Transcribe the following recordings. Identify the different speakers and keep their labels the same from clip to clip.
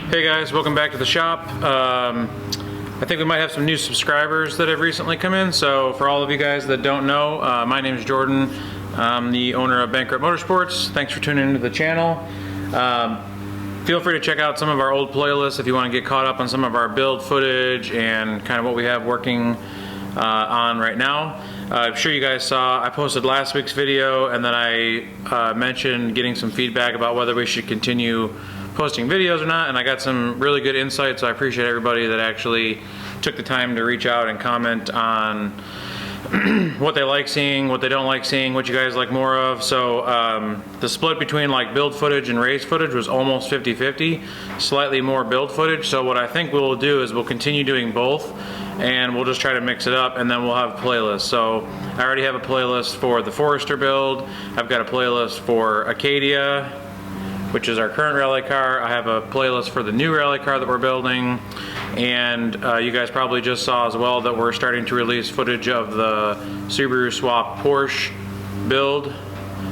Speaker 1: Hey guys, welcome back to the shop. I think we might have some new subscribers that have recently come in, so for all of you guys that don't know, my name is Jordan. I'm the owner of Bankrupt Motorsports. Thanks for tuning into the channel. Feel free to check out some of our old playlists if you want to get caught up on some of our build footage and kind of what we have working on right now. I'm sure you guys saw, I posted last week's video and then I mentioned getting some feedback about whether we should continue posting videos or not, and I got some really good insights, so I appreciate everybody that actually took the time to reach out and comment on what they like seeing, what they don't like seeing, what you guys like more of. So the split between like build footage and race footage was almost 50-50, slightly more build footage. So what I think we'll do is we'll continue doing both, and we'll just try to mix it up, and then we'll have playlists. So I already have a playlist for the Forester build. I've got a playlist for Acadia, which is our current rally car. I have a playlist for the new rally car that we're building, and you guys probably just saw as well that we're starting to release footage of the Subaru swap Porsche build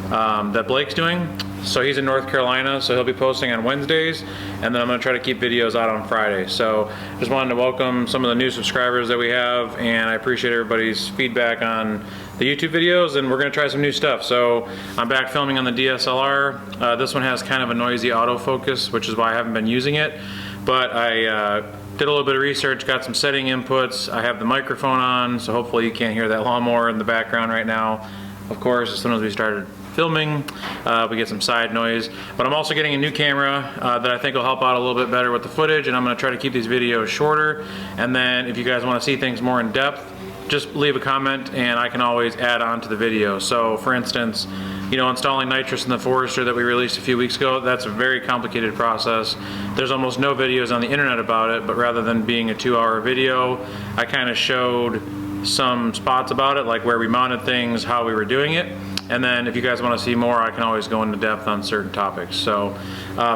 Speaker 1: that Blake's doing. So he's in North Carolina, so he'll be posting on Wednesdays, and then I'm gonna try to keep videos out on Friday. So just wanted to welcome some of the new subscribers that we have, and I appreciate everybody's feedback on the YouTube videos, and we're gonna try some new stuff. So I'm back filming on the DSLR. This one has kind of a noisy autofocus, which is why I haven't been using it. But I did a little bit of research, got some setting inputs. I have the microphone on, so hopefully you can't hear that lawnmower in the background right now. Of course, as soon as we started filming, we get some side noise. But I'm also getting a new camera that I think will help out a little bit better with the footage, and I'm gonna try to keep these videos shorter. And then if you guys wanna see things more in depth, just leave a comment and I can always add on to the video. So for instance, you know, installing nitrous in the Forester that we released a few weeks ago, that's a very complicated process. There's almost no videos on the internet about it, but rather than being a 2-hour video, I kind of showed some spots about it, like where we mounted things, how we were doing it. And then if you guys want to see more, I can always go into depth on certain topics. So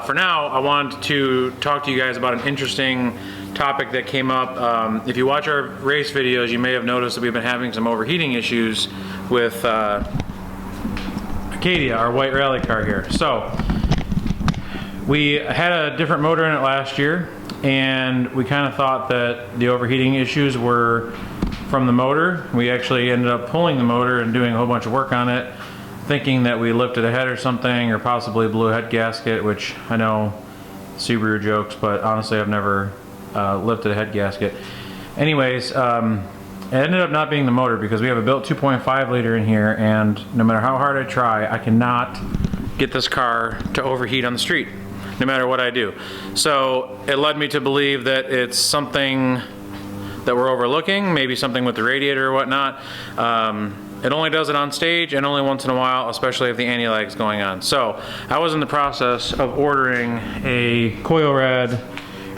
Speaker 1: for now, I wanted to talk to you guys about an interesting topic that came up. If you watch our race videos, you may have noticed that we've been having some overheating issues with Acadia, our white rally car here. So we had a different motor in it last year, and we kind of thought that the overheating issues were from the motor. We actually ended up pulling the motor and doing a whole bunch of work on it, thinking that we lifted a head or something, or possibly blew a head gasket, which I know Subaru jokes, but honestly I've never lifted a head gasket. Anyways, it ended up not being the motor, because we have a built 2.5 liter in here, and no matter how hard I try, I cannot get this car to overheat on the street, no matter what I do. So it led me to believe that it's something that we're overlooking, maybe something with the radiator or whatnot. It only does it on stage and only once in a while, especially if the anti-lag's going on. So I was in the process of ordering a Coilrad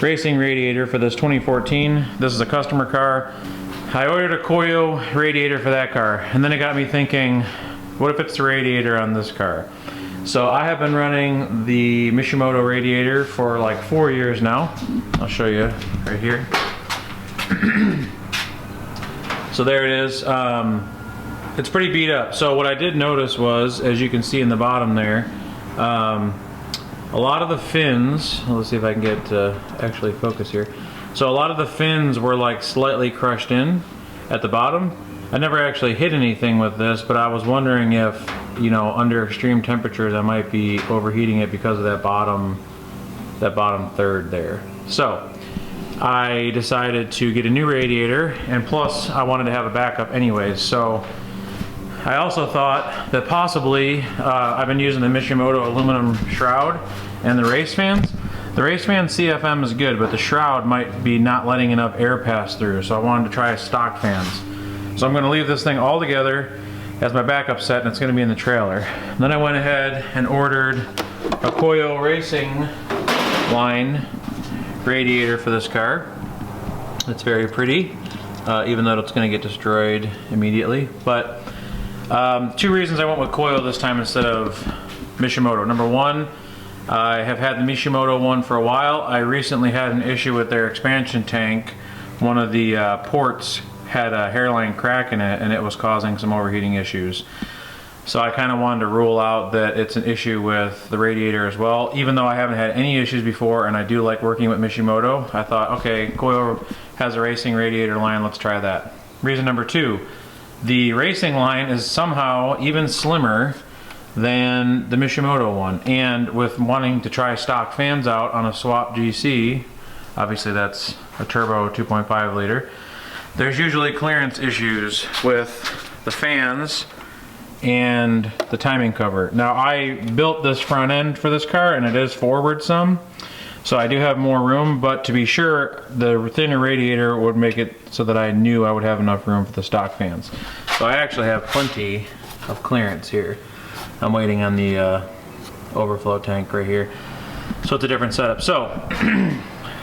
Speaker 1: racing radiator for this 2014. This is a customer car. I ordered a coil radiator for that car, and then it got me thinking, what if it's the radiator on this car? So I have been running the Mishimoto radiator for like 4 years now. I'll show you right here. So there it is. It's pretty beat up. So what I did notice was, as you can see in the bottom there, a lot of the fins, let's see if I can get to actually focus here. So a lot of the fins were like slightly crushed in at the bottom. I never actually hit anything with this, but I was wondering if, you know, under extreme temperatures I might be overheating it because of that bottom third there. So I decided to get a new radiator, and plus I wanted to have a backup anyways. So I also thought that possibly I've been using the Mishimoto aluminum shroud and the race fans. The race fan CFM is good, but the shroud might be not letting enough air pass through, so I wanted to try stock fans. So I'm going to leave this thing all together as my backup set, and it's going to be in the trailer. And then I went ahead and ordered a Coil Racing line radiator for this car. It's very pretty, even though it's going to get destroyed immediately. But two reasons I went with Coil this time instead of Mishimoto. Number one, I have had the Mishimoto one for a while. I recently had an issue with their expansion tank. One of the ports had a hairline crack in it, and it was causing some overheating issues. So I kind of wanted to rule out that it's an issue with the radiator as well. Even though I haven't had any issues before and I do like working with Mishimoto, I thought, okay, Coil has a racing radiator line, let's try that. Reason number 2, the racing line is somehow even slimmer than the Mishimoto one. And with wanting to try stock fans out on a swap GC, obviously that's a turbo 2.5 liter, there's usually clearance issues with the fans and the timing cover. Now I built this front end for this car and it is forward some, so I do have more room, but to be sure the thinner radiator would make it so that I knew I would have enough room for the stock fans. So I actually have plenty of clearance here. I'm waiting on the overflow tank right here. So it's a different setup. So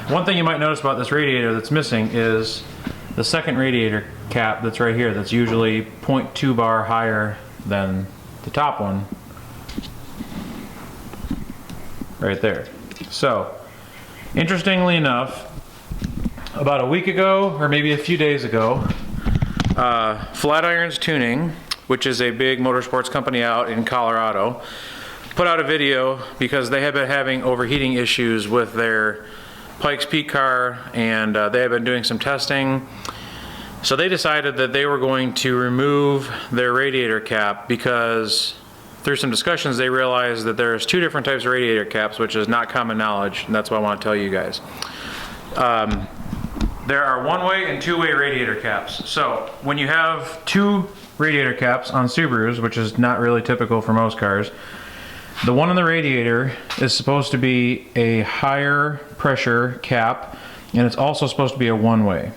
Speaker 1: one thing you might notice about this radiator that's missing is the second radiator cap that's right here, that's usually 0.2 bar higher than the top one right there. So interestingly enough, about a week ago or maybe a few days ago, Flatirons Tuning, which is a big motorsports company out in Colorado, put out a video because they have been having overheating issues with their Pikes Peak car, and they have been doing some testing. So they decided that they were going to remove their radiator cap because through some discussions they realized that there's 2 different types of radiator caps, which is not common knowledge, and that's what I want to tell you guys. There are one-way and two-way radiator caps. So when you have 2 radiator caps on Subarus, which is not really typical for most cars, the one on the radiator is supposed to be a higher pressure cap, and it's also supposed to be a one-way.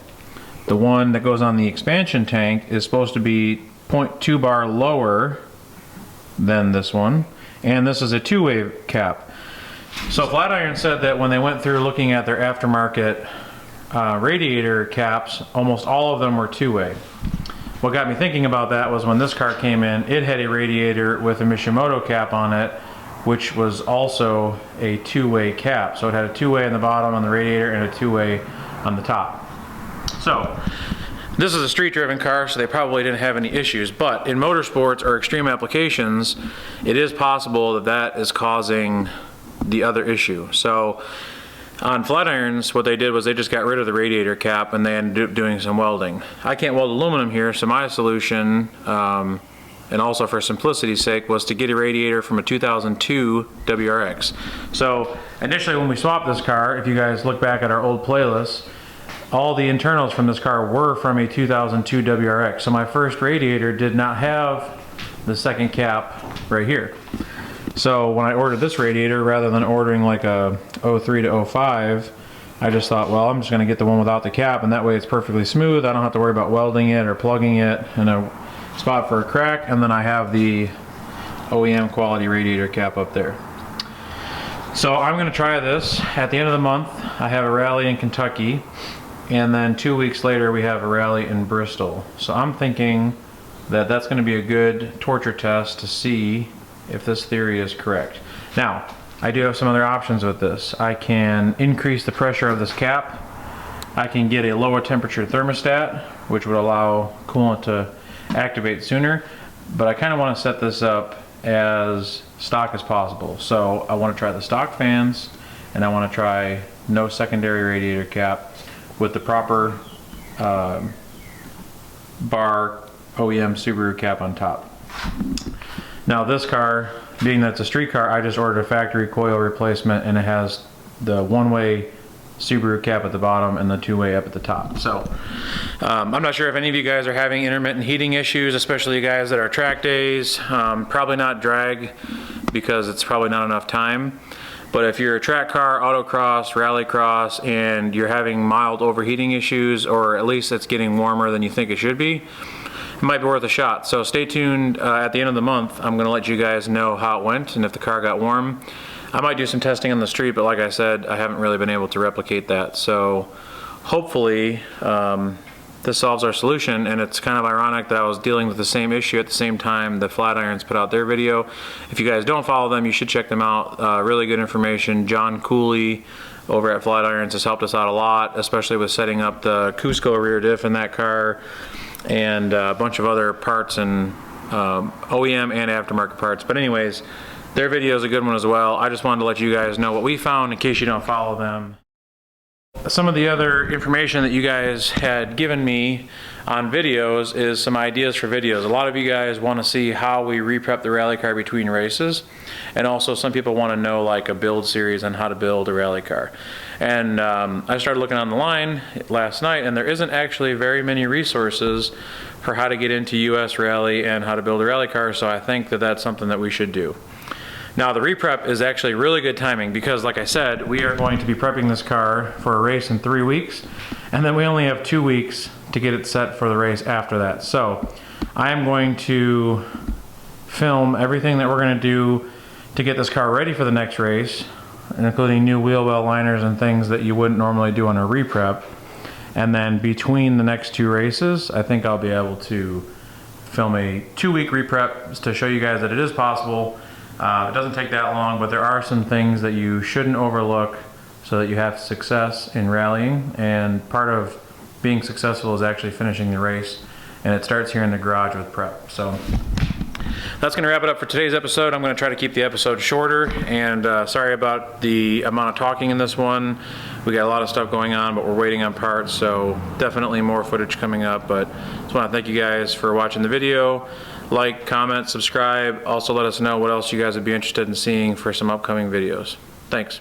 Speaker 1: The one that goes on the expansion tank is supposed to be 0.2 bar lower than this one, and this is a two-way cap. So Flatiron said that when they went through looking at their aftermarket radiator caps, almost all of them were two-way. What got me thinking about that was when this car came in, it had a radiator with a Mishimoto cap on it, which was also a two-way cap. So it had a two-way on the bottom on the radiator and a two-way on the top. So this is a street-driven car, so they probably didn't have any issues, but in motorsports or extreme applications, it is possible that that is causing the other issue. So on Flatirons, what they did was they just got rid of the radiator cap and they ended up doing some welding. I can't weld aluminum here, so my solution, and also for simplicity's sake, was to get a radiator from a 2002 WRX. So initially when we swapped this car, if you guys look back at our old playlist, all the internals from this car were from a 2002 WRX. So my first radiator did not have the second cap right here. So when I ordered this radiator, rather than ordering like a 03 to 05, I just thought, well, I'm just gonna get the one without the cap, and that way it's perfectly smooth. I don't have to worry about welding it or plugging it in a spot for a crack, and then I have the OEM quality radiator cap up there. So I'm gonna try this. At the end of the month, I have a rally in Kentucky, and then 2 weeks later we have a rally in Bristol. So I'm thinking that that's going to be a good torture test to see if this theory is correct. Now, I do have some other options with this. I can increase the pressure of this cap. I can get a lower temperature thermostat, which would allow coolant to activate sooner, but I kind of want to set this up as stock as possible. So I want to try the stock fans, and I want to try no secondary radiator cap with the proper bar OEM Subaru cap on top. Now this car, being that it's a street car, I just ordered a factory coil replacement, and it has the one-way Subaru cap at the bottom and the two-way up at the top. So I'm not sure if any of you guys are having intermittent heating issues, especially you guys that are track days. Probably not drag because it's probably not enough time. But if you're a track car, autocross, rallycross, and you're having mild overheating issues, or at least it's getting warmer than you think it should be, it might be worth a shot. So stay tuned. At the end of the month, I'm going to let you guys know how it went and if the car got warm. I might do some testing on the street, but like I said, I haven't really been able to replicate that. So hopefully this solves our solution, and it's kind of ironic that I was dealing with the same issue at the same time that Flatirons put out their video. If you guys don't follow them, you should check them out. Really good information. John Cooley over at Flatirons has helped us out a lot, especially with setting up the Cusco rear diff in that car and a bunch of other parts and OEM and aftermarket parts. But anyways, their video is a good one as well. I just wanted to let you guys know what we found in case you don't follow them. Some of the other information that you guys had given me on videos is some ideas for videos. A lot of you guys want to see how we re-prep the rally car between races, and also some people want to know like a build series on how to build a rally car. And I started looking on the line last night, and there isn't actually very many resources for how to get into US Rally and how to build a rally car, so I think that that's something that we should do. Now the re-prep is actually really good timing because, like I said, we are going to be prepping this car for a race in 3 weeks, and then we only have 2 weeks to get it set for the race after that. So I am going to film everything that we're going to do to get this car ready for the next race, including new wheel well liners and things that you wouldn't normally do on a re-prep. And then between the next 2 races, I think I'll be able to film a 2-week re-prep to show you guys that it is possible. It doesn't take that long, but there are some things that you shouldn't overlook so that you have success in rallying. And part of being successful is actually finishing the race, and it starts here in the garage with prep. So that's going to wrap it up for today's episode. I'm going to try to keep the episode shorter, and sorry about the amount of talking in this one. We got a lot of stuff going on, but we're waiting on parts, so definitely more footage coming up. But just want to thank you guys for watching the video. Like, comment, subscribe. Also let us know what else you guys would be interested in seeing for some upcoming videos. Thanks.